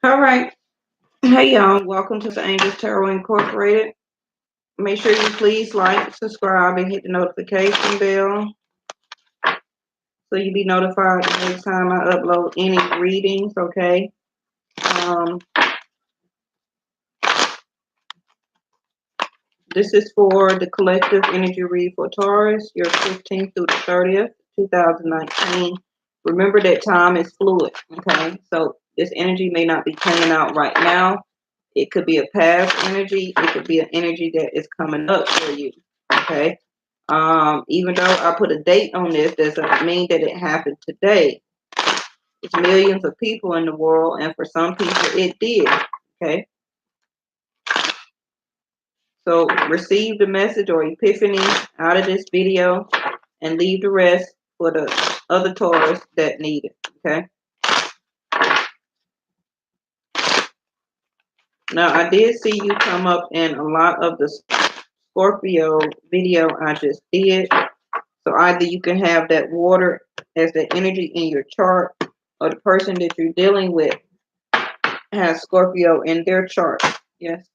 All right. Hey, y'all. Welcome to the Angels Tarot Incorporated. Make sure you please like, subscribe, and hit the notification bell so you'll be notified the next time I upload any readings, okay? This is for the collective energy read for Taurus, your 15th through the 30th, 2019. Remember that time is fluid, okay? So this energy may not be playing out right now. It could be a past energy. It could be an energy that is coming up for you, okay? Even though I put a date on this, doesn't mean that it happened today. It's millions of people in the world, and for some people it did, okay? So receive the message or epiphany out of this video and leave the rest for the other Taurus that need it, okay? Now, I did see you come up in a lot of the Scorpio video I just did. So either you can have that water as the energy in your chart, or the person that you're dealing with has Scorpio in their chart. Yes.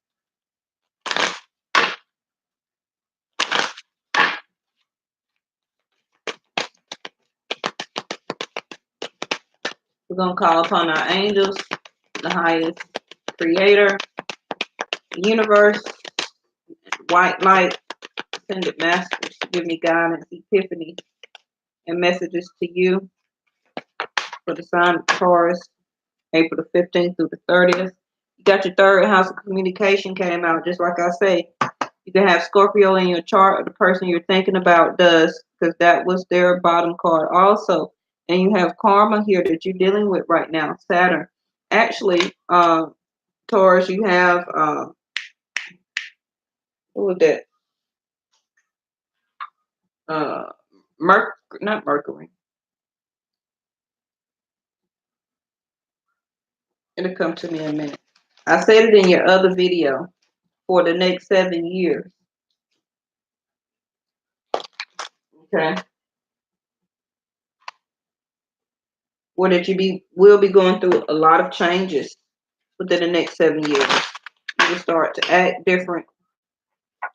We're going to call upon our angels, the highest creator, universe, white light, ascended masters, to give me guidance, epiphany, and messages to you for the sign of Taurus, April the 15th through the 30th. You got your third house of communication came out, just like I say. You can have Scorpio in your chart, or the person you're thinking about does, because that was their bottom card also. And you have karma here that you're dealing with right now, Saturn. Actually, Taurus, you have, what was that? Not Mercury. It'll come to me in a minute. I said it in your other video, for the next 7 years. Okay. Where that will be going through a lot of changes within the next 7 years. You will start to act different,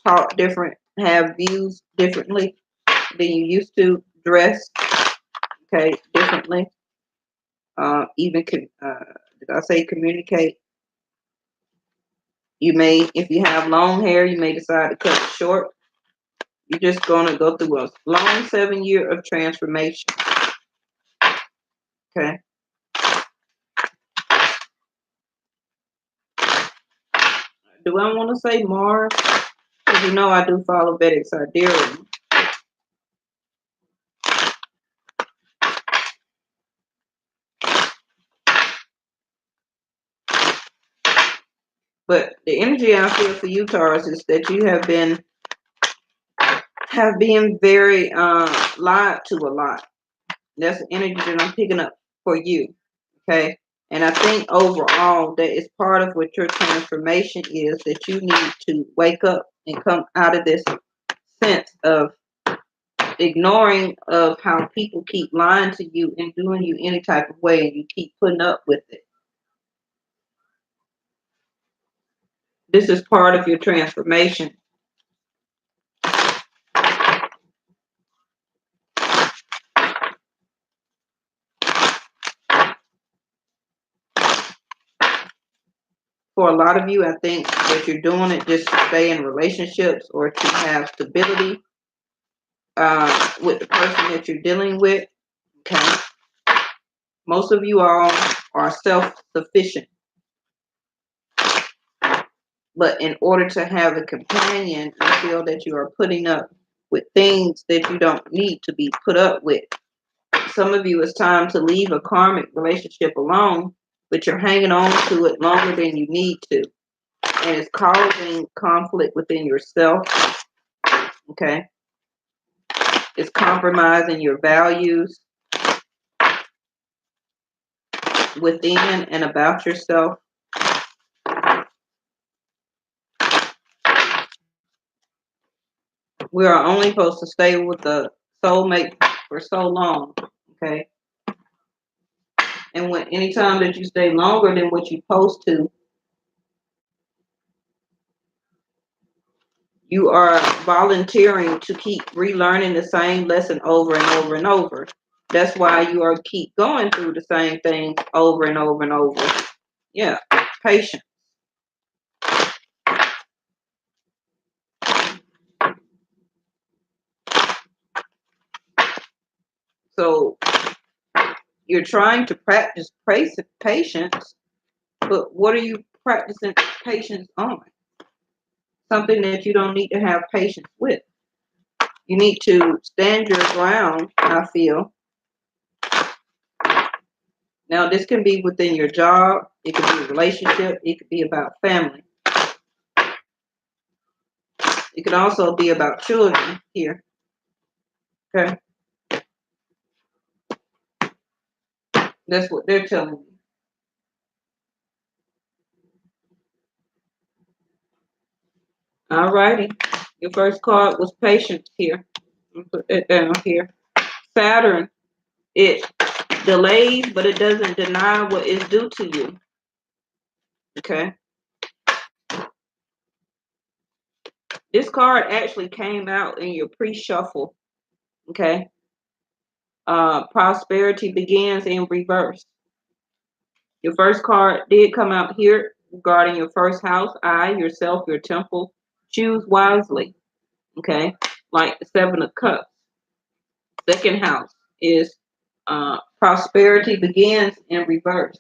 talk different, have views differently than you used to, dress, okay, differently. Even did I say communicate? You may, if you have long hair, you may decide to cut it short. You're just going to go through a long 7 year of transformation. Okay. Do I want to say Mars? Because you know I do follow Vedic Astrology. But the energy I feel for you, Taurus, is that you have been very lied to a lot. That's the energy that I'm picking up for you. Okay. And I think overall that is part of what your transformation is, that you need to wake up and come out of this sense of ignoring of how people keep lying to you and doing you any type of way, and you keep putting up with it. This is part of your transformation. For a lot of you, I think that you're doing it just to stay in relationships or to have stability with the person that you're dealing with. Okay. Most of you all are self-sufficient. But in order to have a companion, I feel that you are putting up with things that you don't need to be put up with. Some of you, it's time to leave a karmic relationship alone, but you're hanging on to it longer than you need to. And it's causing conflict within yourself. Okay. It's compromising your values within and about yourself. We are only supposed to stay with the soulmate for so long. Okay. And when anytime that you stay longer than what you're supposed to, you are volunteering to keep relearning the same lesson over and over and over. That's why you are keep going through the same thing over and over and over. Yeah, patience. So you're trying to practice patience, but what are you practicing patience on? Something that you don't need to have patience with. You need to stand your ground, I feel. Now, this can be within your job. It could be a relationship. It could be about family. It could also be about children here. Okay? That's what they're telling me. All righty. Your first card was patience here. I'll put that down here. Saturn, it delays, but it doesn't deny what is due to you. Okay? This card actually came out in your pre-shuffle. Okay? Prosperity begins in reverse. Your first card did come out here regarding your first house, yourself, your temple. Choose wisely. Okay? Like the Seven of Cups. Second house is prosperity begins in reverse.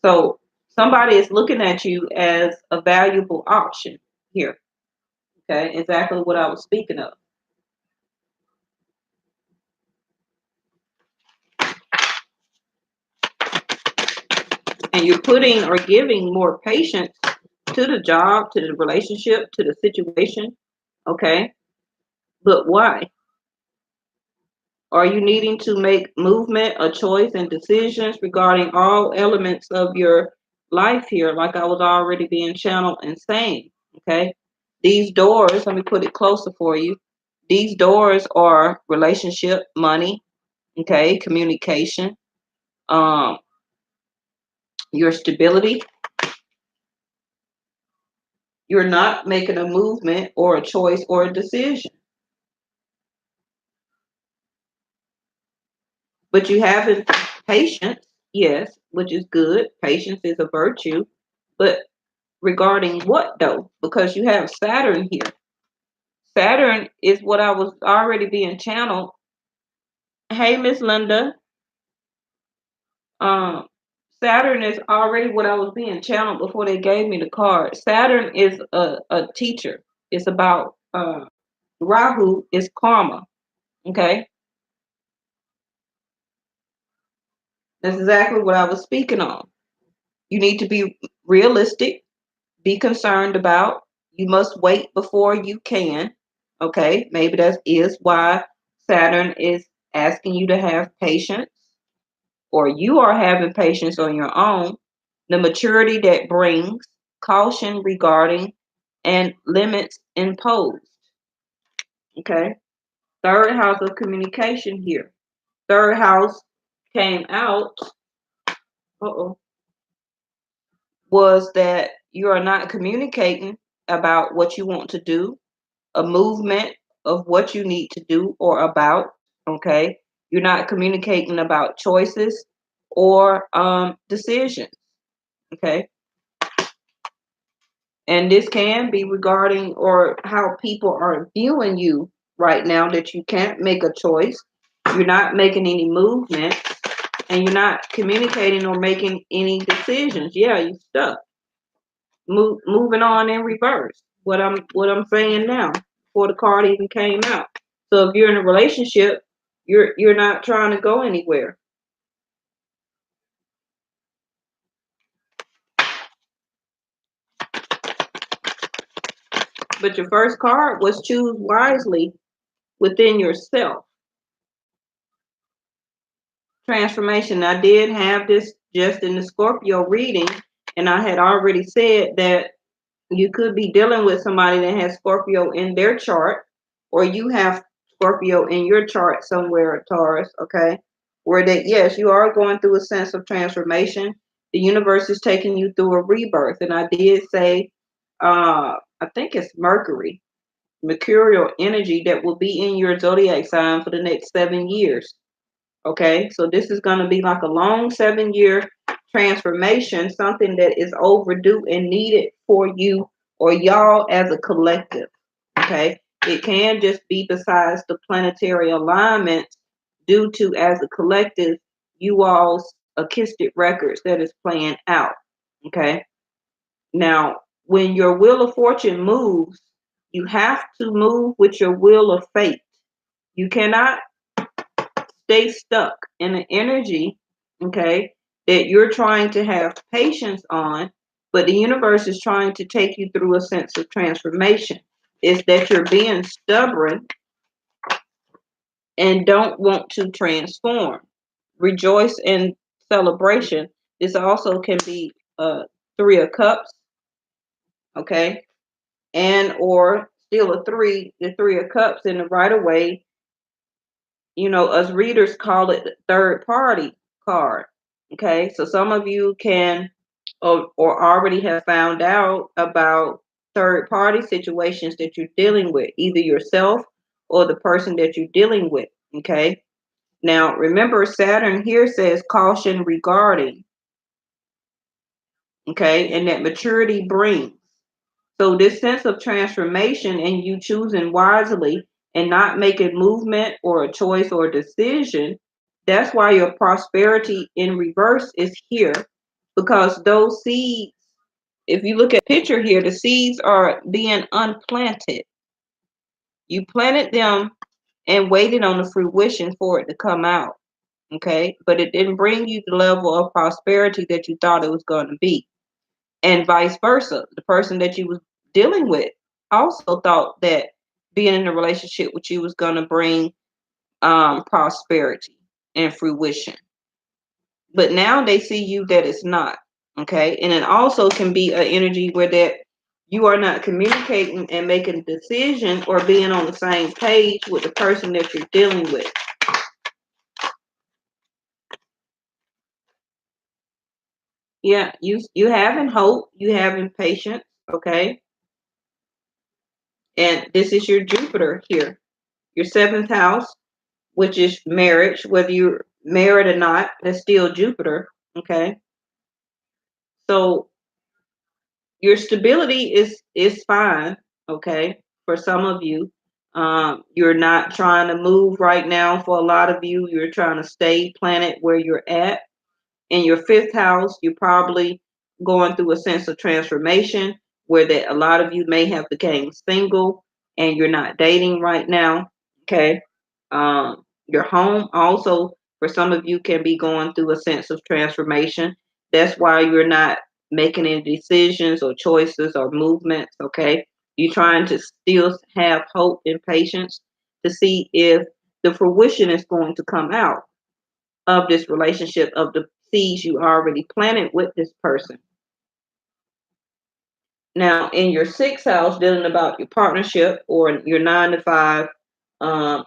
So somebody is looking at you as a valuable option here. Okay? Exactly what I was speaking of. And you're putting or giving more patience to the job, to the relationship, to the situation. Okay? But why? Are you needing to make movement, a choice, and decisions regarding all elements of your life here, like I was already being channeled and saying? Okay? These doors, let me put it closer for you. These doors are relationship, money, okay, communication, your stability. You're not making a movement or a choice or a decision. But you have patience, yes, which is good. Patience is a virtue. But regarding what though? Because you have Saturn here. Saturn is what I was already being channeled. Hey, Miss Linda. Um, Saturn is already what I was being channeled before they gave me the card. Saturn is a teacher. It's about Rahu is karma. Okay. That's exactly what I was speaking on. You need to be realistic, be concerned about. You must wait before you can. Okay. Maybe that is why Saturn is asking you to have patience, or you are having patience on your own. The maturity that brings caution regarding and limits imposed. Okay. Third house of communication here. Third house came out. Uh-oh. Was that you are not communicating about what you want to do, a movement of what you need to do or about. Okay. You're not communicating about choices or decisions. Okay. And this can be regarding or how people are viewing you right now, that you can't make a choice. You're not making any movement, and you're not communicating or making any decisions. Yeah, you stuck. Moving on in reverse. What I'm saying now, before the card even came out. So if you're in a relationship, you're not trying to go anywhere. But your first card was choose wisely within yourself. Transformation. I did have this just in the Scorpio reading, and I had already said that you could be dealing with somebody that has Scorpio in their chart, or you have Scorpio in your chart somewhere, Taurus, okay? where that, yes, you are going through a sense of transformation. The universe is taking you through a rebirth. And I did say, I think it's mercurial energy that will be in your zodiac sign for the next 7 years. Okay, so this is going to be like a long 7-year transformation, something that is overdue and needed for you or y'all as a collective. Okay, it can just be besides the planetary alignment due to, as a collective, you all's artistic records that is playing out. Okay, now when your wheel of fortune moves, you have to move with your wheel of fate. You cannot stay stuck in an energy, okay, that you're trying to have patience on, but the universe is trying to take you through a sense of transformation. It's that you're being stubborn and don't want to transform. Rejoice in celebration. This also can be Three of Cups, okay, and or still the Three of Cups in the right of way. You know, us readers call it the third party card. Okay, so some of you can or already have found out about third party situations that you're dealing with, either yourself or the person that you're dealing with. Okay, now remember, Saturn here says caution regarding, okay, and that maturity brings. So this sense of transformation and you choosing wisely and not making movement or a choice or a decision, that's why your prosperity in reverse is here. Because those seeds, if you look at picture here, the seeds are being unplanted. You planted them and waited on the fruition for it to come out. Okay. But it didn't bring you the level of prosperity that you thought it was going to be. And vice versa. The person that you was dealing with also thought that being in a relationship with you was going to bring prosperity and fruition. But now they see you that it's not. Okay. And it also can be an energy where that you are not communicating and making a decision or being on the same page with the person that you're dealing with. Yeah, you having hope, you having patience, okay? And this is your Jupiter here, your seventh house, which is marriage, whether you're married or not, that's still Jupiter, okay? So your stability is fine, okay, for some of you. You're not trying to move right now. For a lot of you, you're trying to stay planted where you're at. In your fifth house, you're probably going through a sense of transformation where that a lot of you may have became single and you're not dating right now. Okay. Your home also for some of you can be going through a sense of transformation. That's why you're not making any decisions or choices or movements. Okay. You're trying to still have hope and patience to see if the fruition is going to come out of this relationship, of the seeds you already planted with this person. Now, in your sixth house, dealing about your partnership or your 9 to 5,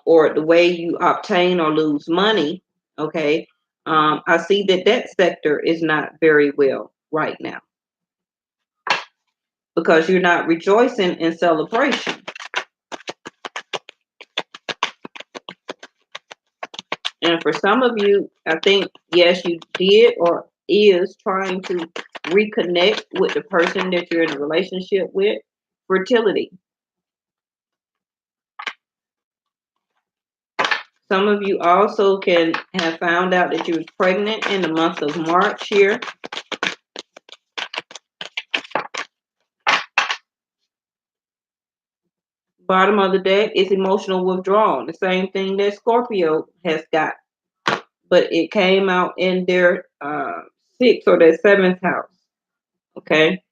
or the way you obtain or lose money, okay, I see that that sector is not very well right now because you're not rejoicing in celebration. And for some of you, I think, yes, you did or is trying to reconnect with the person that you're in a relationship with. Fertility. Some of you also can have found out that you were pregnant in the month of March here. Bottom of the deck is emotional withdrawal. The same thing that Scorpio has got. But it came out in their sixth or their seventh house. Okay.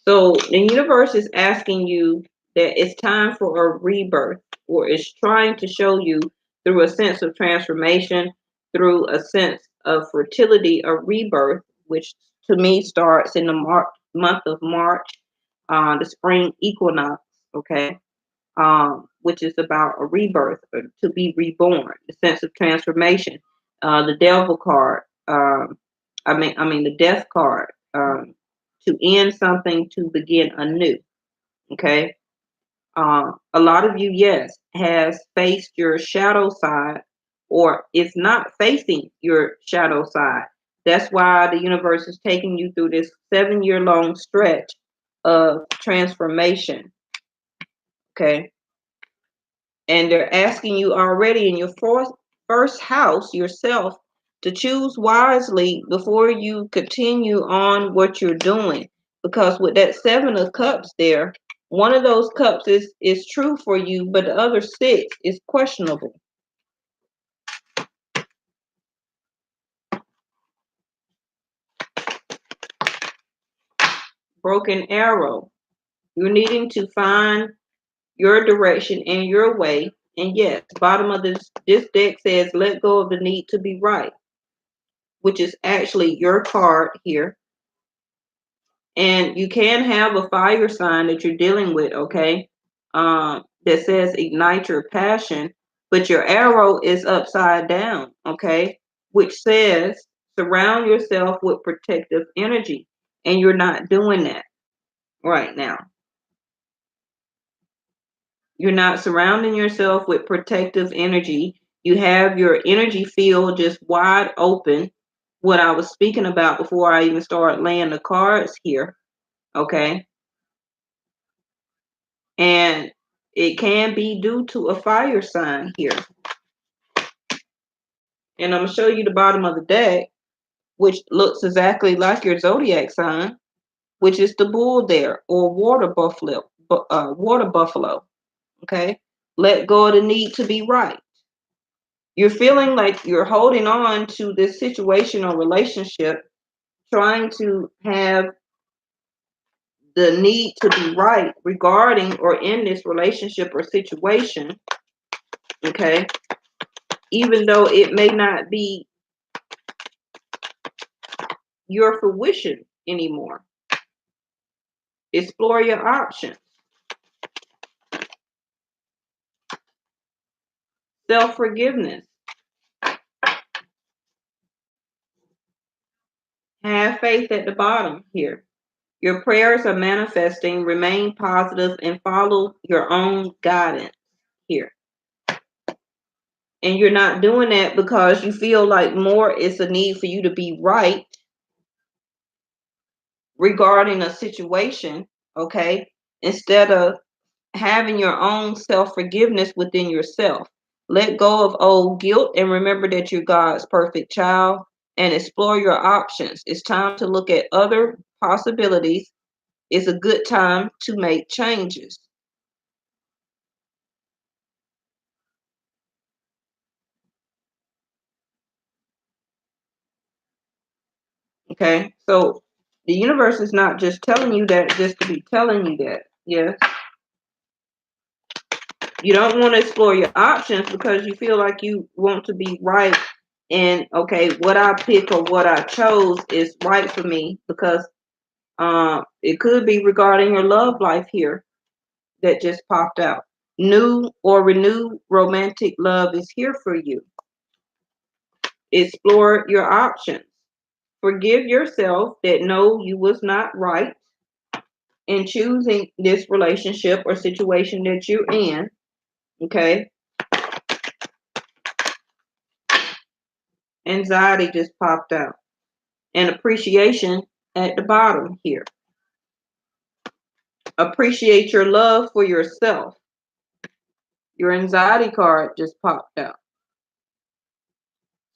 So the universe is asking you that it's time for a rebirth, or it's trying to show you through a sense of transformation, through a sense of fertility, a rebirth, which to me starts in the month of March, the spring equinox. Okay. which is about a rebirth or to be reborn, the sense of transformation. The Devil card, I mean the Death card, to end something, to begin anew. Okay. A lot of you, yes, has faced your shadow side, or it's not facing your shadow side. That's why the universe is taking you through this 7-year long stretch of transformation. Okay. And they're asking you already in your first house yourself to choose wisely before you continue on what you're doing. Because with that 7 of Cups there, one of those cups is true for you, but the other 6 is questionable. Broken arrow. You're needing to find your direction and your way. And yes, bottom of this deck says let go of the need to be right, which is actually your card here. And you can have a fire sign that you're dealing with, okay, that says ignite your passion, but your arrow is upside down, okay, which says surround yourself with protective energy. And you're not doing that right now. You're not surrounding yourself with protective energy. You have your energy field just wide open, what I was speaking about before I even started laying the cards here, okay? And it can be due to a fire sign here. And I'm going to show you the bottom of the deck, which looks exactly like your zodiac sign, which is the bull there, or water buffalo. Water buffalo. Okay. Let go of the need to be right. You're feeling like you're holding on to this situation or relationship, trying to have the need to be right regarding or in this relationship or situation. Okay. Even though it may not be your fruition anymore. Explore your options. Self-forgiveness. Have faith at the bottom here. Your prayers are manifesting. Remain positive and follow your own guidance here. And you're not doing that because you feel like more is a need for you to be right regarding a situation, okay? Instead of having your own self-forgiveness within yourself. Let go of old guilt and remember that you're God's perfect child, and explore your options. It's time to look at other possibilities. It's a good time to make changes. Okay, so the universe is not just telling you that just to be telling you that. Yes. You don't want to explore your options because you feel like you want to be right. And okay, what I pick or what I chose is right for me because it could be regarding your love life here that just popped out. New or renewed romantic love is here for you. Explore your options. Forgive yourself that no, you was not right in choosing this relationship or situation that you're in. Okay. Anxiety just popped out. And appreciation at the bottom here. Appreciate your love for yourself. Your anxiety card just popped out.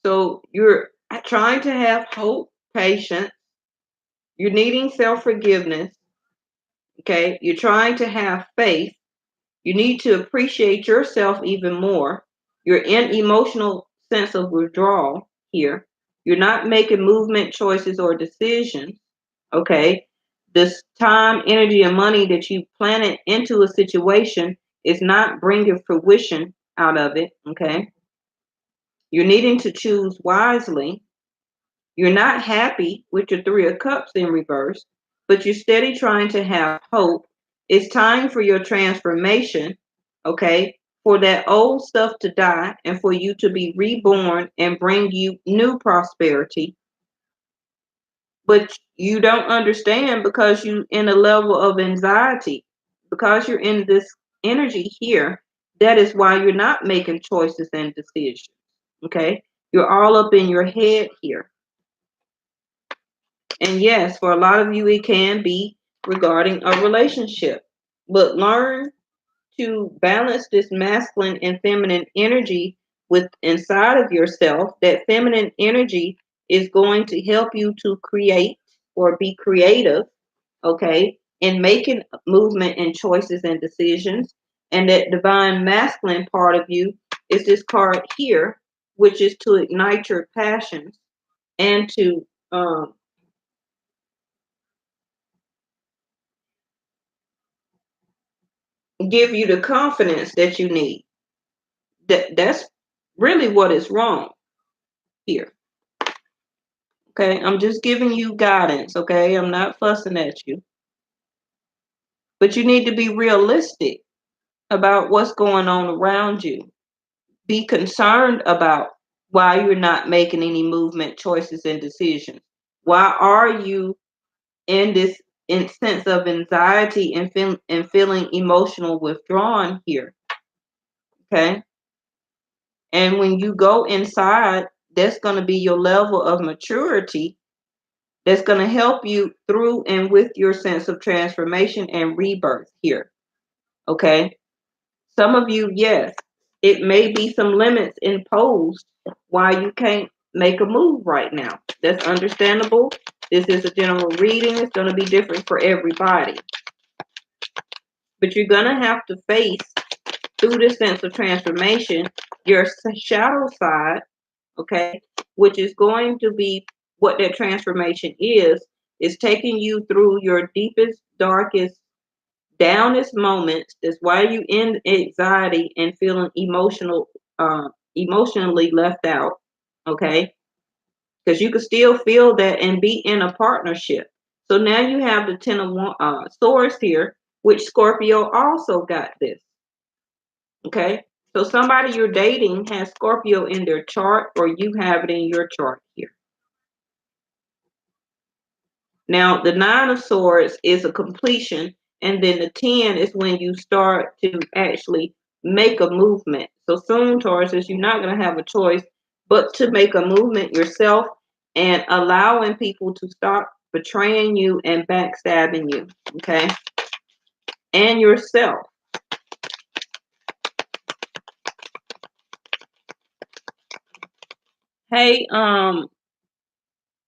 So you're trying to have hope, patience. You're needing self-forgiveness. Okay. You're trying to have faith. You need to appreciate yourself even more. You're in emotional sense of withdrawal here. You're not making movement choices or decisions. Okay. This time, energy, and money that you planted into a situation is not bringing fruition out of it. Okay. You're needing to choose wisely. You're not happy with your 3 of Cups in reverse, but you're steady trying to have hope. It's time for your transformation. okay, for that old stuff to die and for you to be reborn and bring you new prosperity. But you don't understand because you in a level of anxiety, because you're in this energy here. That is why you're not making choices and decisions. Okay, you're all up in your head here. And yes, for a lot of you, it can be regarding a relationship. But learn to balance this masculine and feminine energy with inside of yourself. That feminine energy is going to help you to create or be creative, okay, in making movement and choices and decisions. And that divine masculine part of you is this card here, which is to ignite your passions and to give you the confidence that you need. That's really what is wrong here. Okay, I'm just giving you guidance, okay? I'm not fussing at you. But you need to be realistic about what's going on around you. Be concerned about why you're not making any movement, choices, and decisions. Why are you in this sense of anxiety and feeling emotional withdrawn here? Okay. And when you go inside, that's going to be your level of maturity that's going to help you through and with your sense of transformation and rebirth here. Okay. Some of you, yes, it may be some limits imposed why you can't make a move right now. That's understandable. This is a general reading. It's going to be different for everybody. But you're going to have to face, through this sense of transformation, your shadow side, okay, which is going to be what that transformation is taking you through your deepest, darkest, downest moments. That's why you in anxiety and feeling emotionally left out, okay? Because you can still feel that and be in a partnership. So now you have the Ten of Swords here, which Scorpio also got this, okay? So somebody you're dating has Scorpio in their chart, or you have it in your chart here. Now, the Nine of Swords is a completion, and then the 10 is when you start to actually make a movement. So soon, Taurus, you're not going to have a choice but to make a movement yourself and allowing people to stop betraying you and backstabbing you, okay? And yourself. Hey,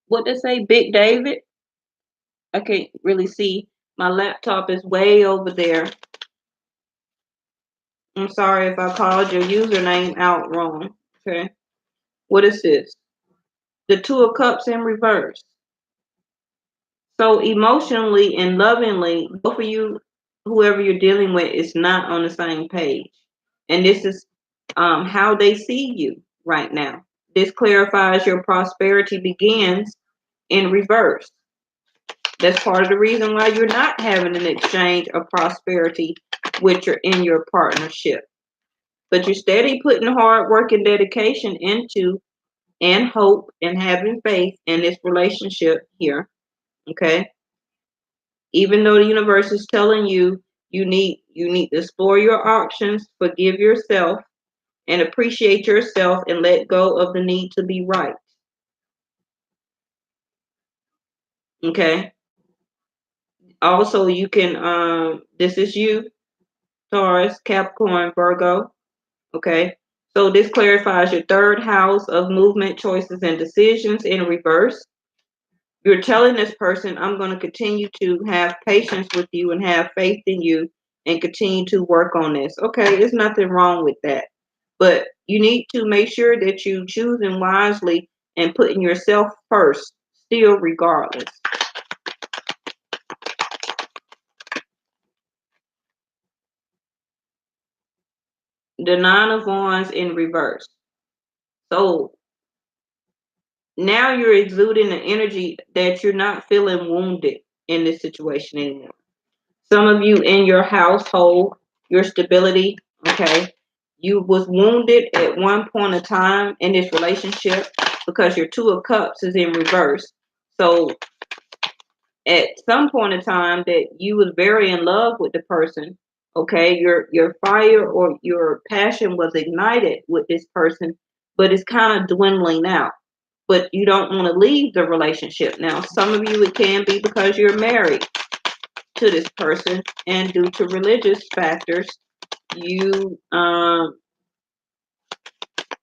what they say, Big David? I can't really see. My laptop is way over there. I'm sorry if I called your username out wrong. Okay. What is this? The Two of Cups in reverse. So emotionally and lovingly, both of you, whoever you're dealing with, is not on the same page. And this is how they see you right now. This clarifies your prosperity begins in reverse. That's part of the reason why you're not having an exchange of prosperity with your partnership. But you're steady putting hard work and dedication into and hope and having faith in this relationship here. Okay. Even though the universe is telling you you need to explore your options, forgive yourself and appreciate yourself and let go of the need to be right. Okay. Also, you can this is you, Taurus, Capricorn, Virgo. Okay. So this clarifies your third house of movement, choices, and decisions in reverse. You're telling this person, I'm going to continue to have patience with you and have faith in you and continue to work on this. Okay, there's nothing wrong with that. But you need to make sure that you choosing wisely and putting yourself first, still regardless. The Nine of Wands in reverse. So now you're exuding an energy that you're not feeling wounded in this situation anymore. Some of you in your household, your stability Okay. You was wounded at one point of time in this relationship because your Two of Cups is in reverse. So at some point in time that you was very in love with the person, okay, your fire or your passion was ignited with this person, but it's kind of dwindling out. But you don't want to leave the relationship. Now, some of you, it can be because you're married to this person, and due to religious factors, you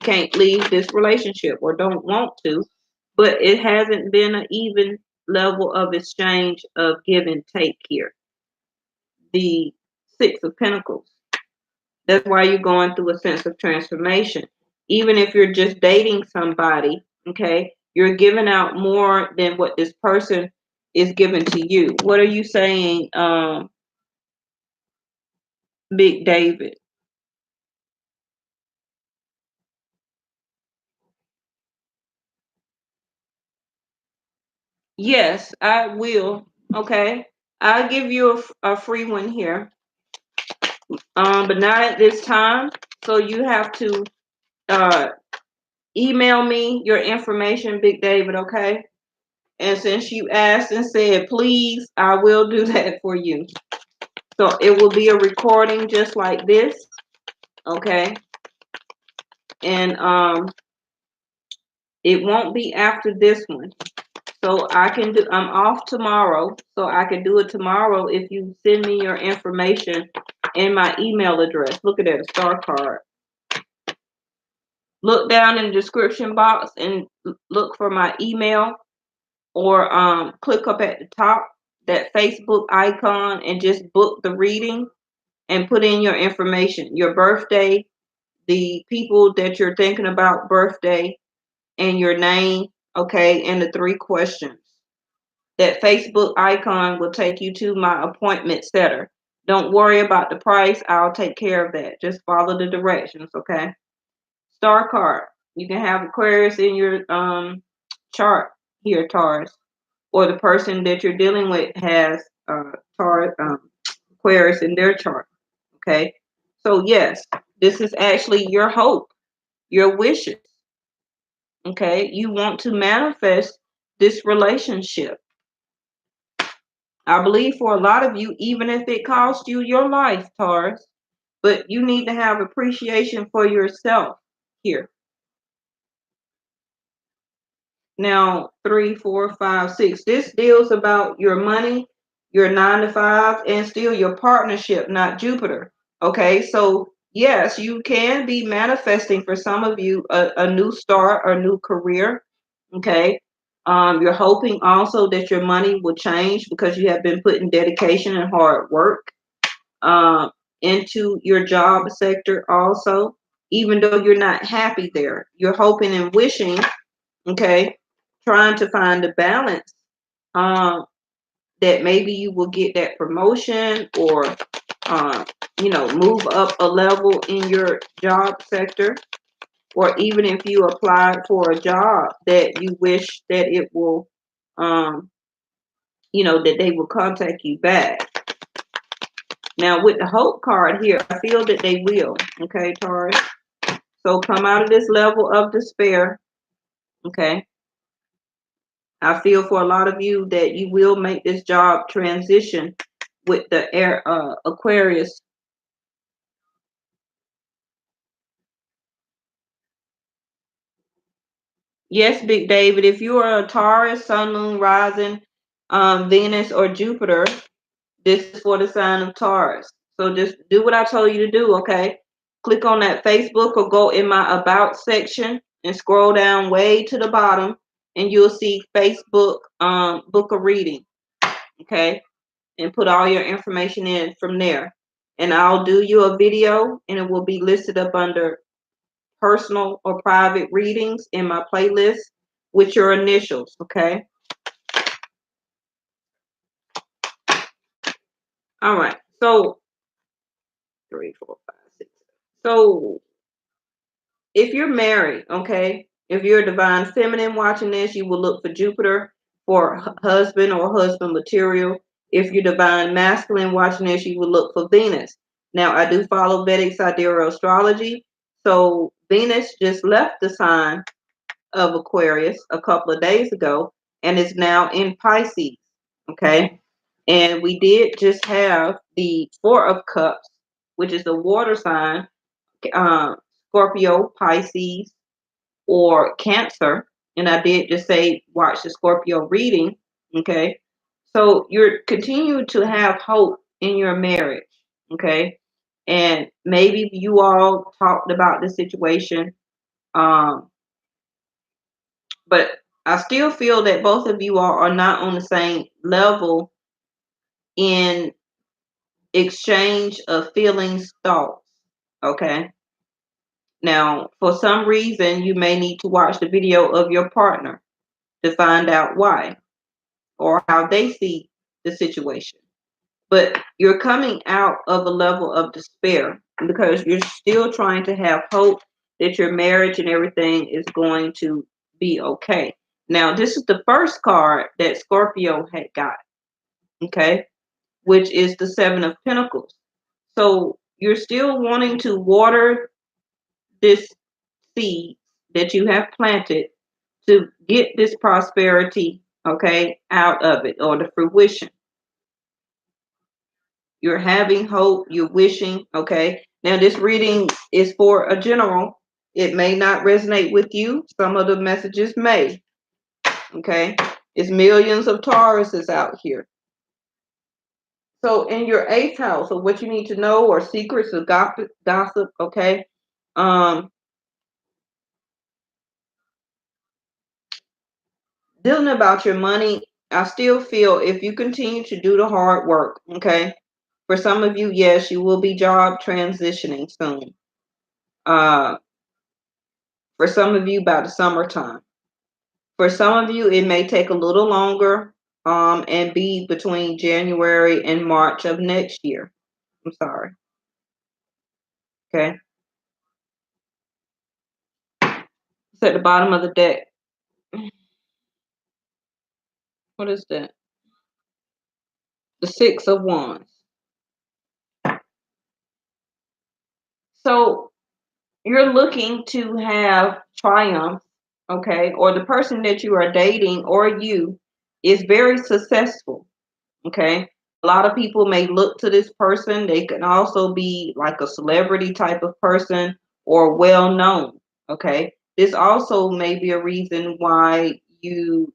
can't leave this relationship or don't want to, but it hasn't been an even level of exchange of give and take here. The Six of Pentacles. That's why you're going through a sense of transformation. Even if you're just dating somebody, okay, you're giving out more than what this person is giving to you. What are you saying, Big David? Yes, I will. Okay. I'll give you a free one here. But not at this time. So you have to uh email me your information, Big David, okay? And since you asked and said please, I will do that for you. So it will be a recording just like this, okay? And it won't be after this one. So I'm off tomorrow, so I can do it tomorrow if you send me your information and my email address. Look at that, a star card. Look down in the description box and look for my email, or click up at the top, that Facebook icon, and just book the reading and put in your information, your birthday, the people that you're thinking about birthday, and your name, okay, and the 3 questions. That Facebook icon will take you to my appointment setter. Don't worry about the price. I'll take care of that. Just follow the directions, okay? Star card. You can have Aquarius in your chart here, Taurus, or the person that you're dealing with has Taurus, Aquarius in their chart. Okay, so yes, this is actually your hope, your wishes. Okay, you want to manifest this relationship. I believe for a lot of you, even if it costs you your life, Taurus, but you need to have appreciation for yourself here. Now, 3, 4, 5, 6. This deals about your money, your 9 to 5, and still your partnership, not Jupiter. Okay, so yes, you can be manifesting for some of you a new start or new career. Okay, you're hoping also that your money will change because you have been putting dedication and hard work um, into your job sector also. Even though you're not happy there, you're hoping and wishing, okay, trying to find a balance, um, that maybe you will get that promotion, or um, move up a level in your job sector, or even if you applied for a job that you wish that it will, um, that they will contact you back. Now with the hope card here, I feel that they will. Okay, Taurus. So come out of this level of despair. Okay. I feel for a lot of you that you will make this job transition with the air Aquarius. Yes, Big David, if you are a Taurus, Sun, Moon, Rising, Venus, or Jupiter, this is for the sign of Taurus. So just do what I told you to do, okay? Click on that Facebook or go in my About section and scroll down way to the bottom, and you'll see Facebook book a reading, okay? And put all your information in from there. And I'll do you a video, and it will be listed up under personal or private readings in my playlist with your initials, okay? All right. So 3, 4, 5, 6. So if you're married, okay, if you're a divine feminine watching this, you will look for Jupiter for husband or husband material. If you're divine masculine watching this, you will look for Venus. Now, I do follow Vedic Sidereal Astrology. So Venus just left the sign of Aquarius a couple of days ago and is now in Pisces. Okay. And we did just have the Four of Cups, which is the water sign, Scorpio, Pisces, or Cancer. And I did just say, watch the Scorpio reading. Okay. So you're continuing to have hope in your marriage. Okay. And maybe you all talked about the situation. Um, but I still feel that both of you all are not on the same level in exchange of feelings, thoughts. Okay. Now, for some reason, you may need to watch the video of your partner to find out why or how they see the situation. But you're coming out of a level of despair because you're still trying to have hope that your marriage and everything is going to be okay. Now, this is the first card that Scorpio had got, okay, which is the Seven of Pentacles. So you're still wanting to water this seed that you have planted to get this prosperity, okay, out of it or the fruition. You're having hope, you're wishing, okay. Now, this reading is for a general. It may not resonate with you. Some of the messages may, okay. It's millions of Tauruses out here. So in your eighth house, so what you need to know or secrets of gossip, okay. Dealing about your money, I still feel if you continue to do the hard work, okay. For some of you, yes, you will be job transitioning soon. For some of you, by the summertime. For some of you, it may take a little longer, and be between January and March of next year. I'm sorry. Okay. It's at the bottom of the deck. What is that? The Six of Wands. So you're looking to have triumph, okay, or the person that you are dating or you is very successful, okay. A lot of people may look to this person. They can also be like a celebrity type of person or well known, okay. This also may be a reason why you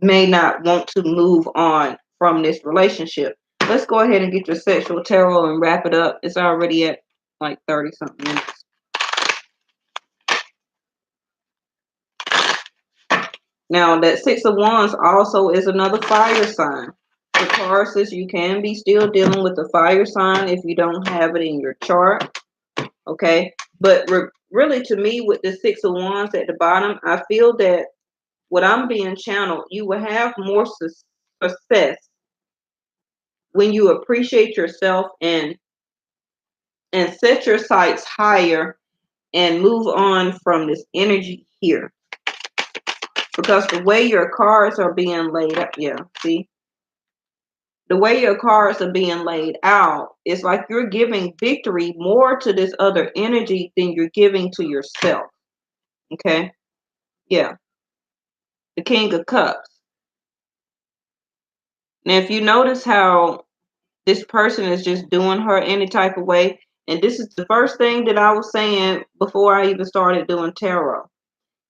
may not want to move on from this relationship. Let's go ahead and get your sexual tarot and wrap it up. It's already at like 30 something minutes. Now, that Six of Wands also is another fire sign. For Tauruses, you can be still dealing with the fire sign if you don't have it in your chart. Okay. But really, to me, with the Six of Wands at the bottom, I feel that what I'm being channeled, you will have more success when you appreciate yourself and set your sights higher and move on from this energy here. Because the way your cards are being laid out, yeah, see? The way your cards are being laid out, it's like you're giving victory more to this other energy than you're giving to yourself. Okay? Yeah. The King of Cups. Now, if you notice how this person is just doing her any type of way, and this is the first thing that I was saying before I even started doing tarot.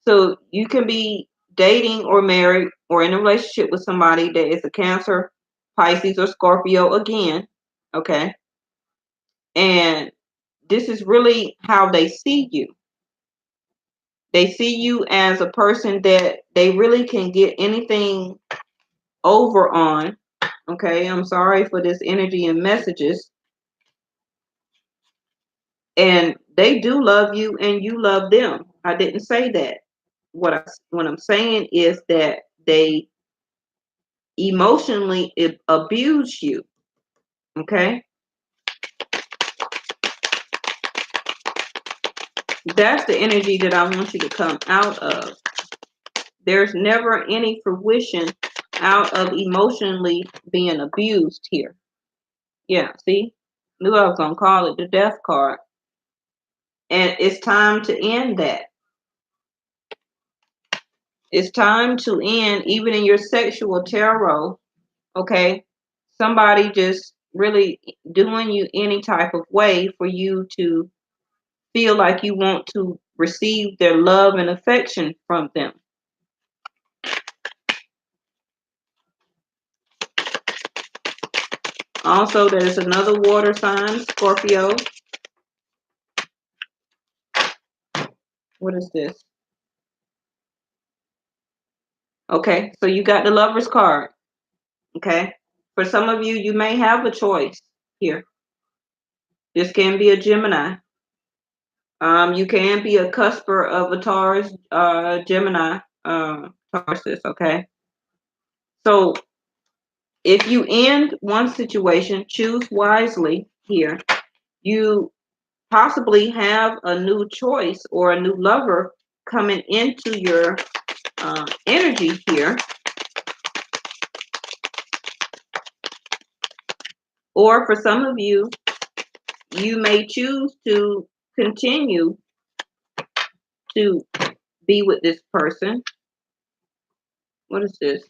So you can be dating or married or in a relationship with somebody that is a Cancer, Pisces, or Scorpio again. Okay? And this is really how they see you. They see you as a person that they really can get anything over on. Okay, I'm sorry for this energy and messages. And they do love you and you love them. I didn't say that. What I'm saying is that they emotionally abuse you. Okay? That's the energy that I want you to come out of. There's never any fruition out of emotionally being abused here. Yeah, see? Knew I was going to call it the death card. And it's time to end that. It's time to end, even in your sexual tarot, okay? Somebody just really doing you any type of way for you to feel like you want to receive their love and affection from them. Also, there's another water sign, Scorpio. What is this? Okay, so you got the Lover's card. Okay, for some of you, you may have a choice here. This can be a Gemini. You can be a cusper of a Taurus, Gemini, Taurus. Okay, so if you end one situation, choose wisely here. You possibly have a new choice or a new lover coming into your energy here. Or for some of you, you may choose to continue to be with this person. What is this?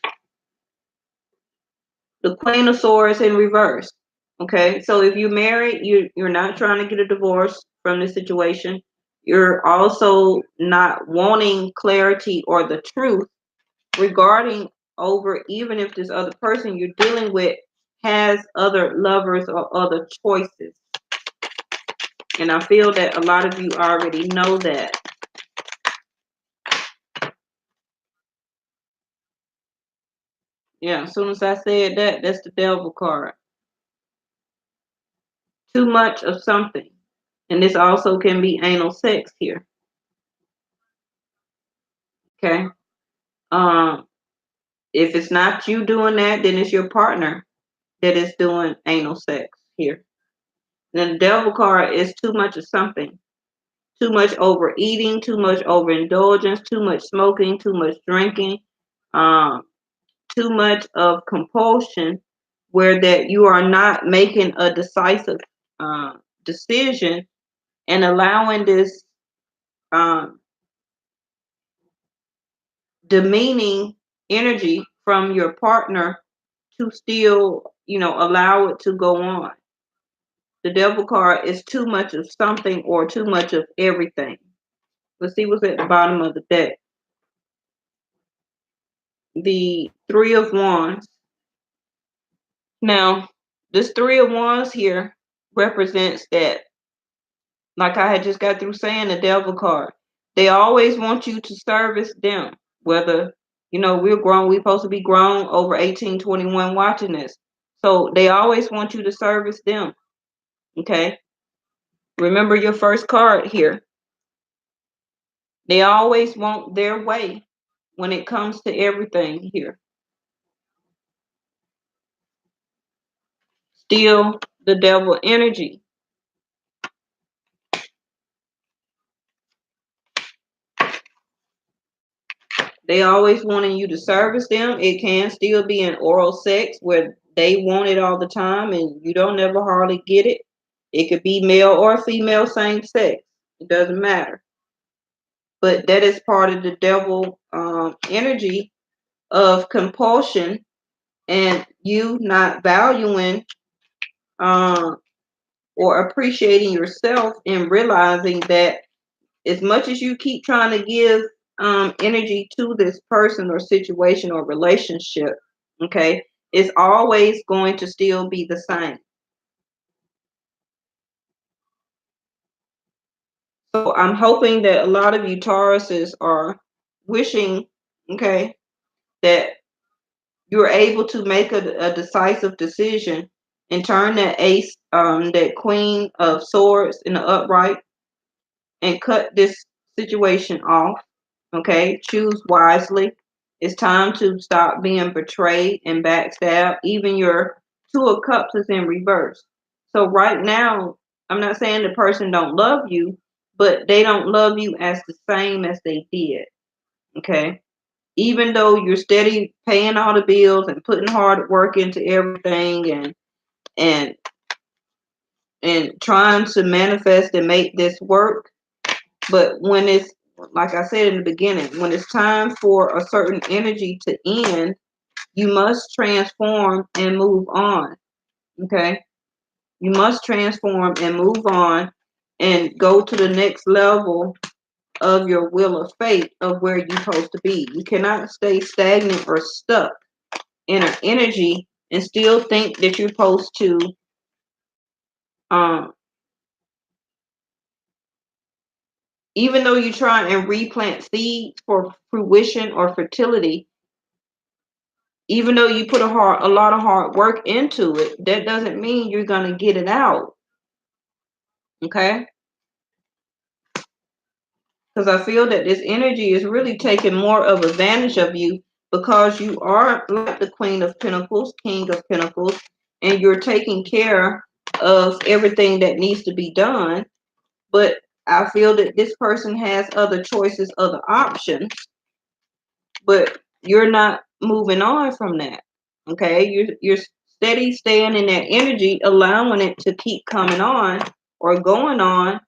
The Queen of Swords in reverse. Okay, so if you're married, you're not trying to get a divorce from this situation. You're also not wanting clarity or the truth regarding over, even if this other person you're dealing with has other lovers or other choices. And I feel that a lot of you already know that. Yeah, as soon as I said that, that's the Devil card. Too much of something. And this also can be anal sex here. Okay. If it's not you doing that, then it's your partner that is doing anal sex here. Then the Devil card is too much of something. Too much overeating, too much overindulgence, too much smoking, too much drinking, too much of compulsion, where that you are not making a decisive decision and allowing this demeaning energy from your partner to still, allow it to go on. The Devil card is too much of something or too much of everything. Let's see what's at the bottom of the deck. The Three of Wands. Now, this Three of Wands here represents that, like I had just got through saying, the Devil card. They always want you to service them. Whether, we're grown, we're supposed to be grown over 18, 21 watching this. So they always want you to service them. Okay? Remember your first card here. They always want their way when it comes to everything here. Still the Devil energy. They always wanting you to service them. It can still be an oral sex where they want it all the time and you don't ever hardly get it. It could be male or female, same sex. It doesn't matter. But that is part of the Devil energy of compulsion and you not valuing or appreciating yourself and realizing that as much as you keep trying to give energy to this person or situation or relationship, okay, it's always going to still be the same. So I'm hoping that a lot of you Tauruses are wishing, okay, that you're able to make a decisive decision and turn that ace, that Queen of Swords in the upright and cut this situation off. Okay, choose wisely. It's time to stop being betrayed and backstabbed. Even your Two of Cups is in reverse. So right now, I'm not saying the person don't love you, but they don't love you as the same as they did. Okay, even though you're steady paying all the bills and putting hard work into everything, and and trying to manifest and make this work. But when it's, like I said in the beginning, when it's time for a certain energy to end, you must transform and move on. Okay? You must transform and move on and go to the next level of your wheel of fate of where you're supposed to be. You cannot stay stagnant or stuck in an energy and still think that you're supposed to um even though you try and replant seeds for fruition or fertility, even though you put a lot of hard work into it, that doesn't mean you're going to get it out. Okay? Because I feel that this energy is really taking more of advantage of you because you are like the Queen of Pentacles, King of Pentacles, and you're taking care of everything that needs to be done. But I feel that this person has other choices, other options, but you're not moving on from that. Okay? You're steady staying in that energy, allowing it to keep coming on or going on.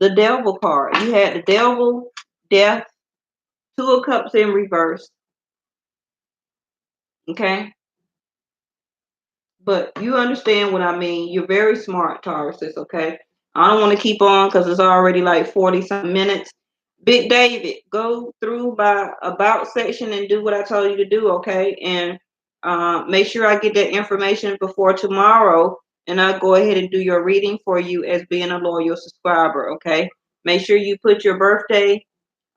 The Devil card. You had the Devil, Death, Two of Cups in reverse. Okay? But you understand what I mean. You're very smart, Tauruses, okay? I don't want to keep on because it's already like 40-something minutes. Big David, go through by about section and do what I told you to do, okay? And make sure I get that information before tomorrow, and I'll go ahead and do your reading for you as being a loyal subscriber, okay? Make sure you put your birthday,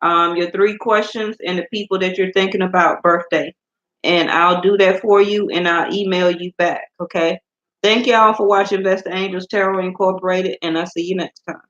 your 3 questions, and the people that you're thinking about birthday. And I'll do that for you, and I'll email you back, okay? Thank y'all for watching Vesta Angels Tarot Incorporated, and I'll see you next time.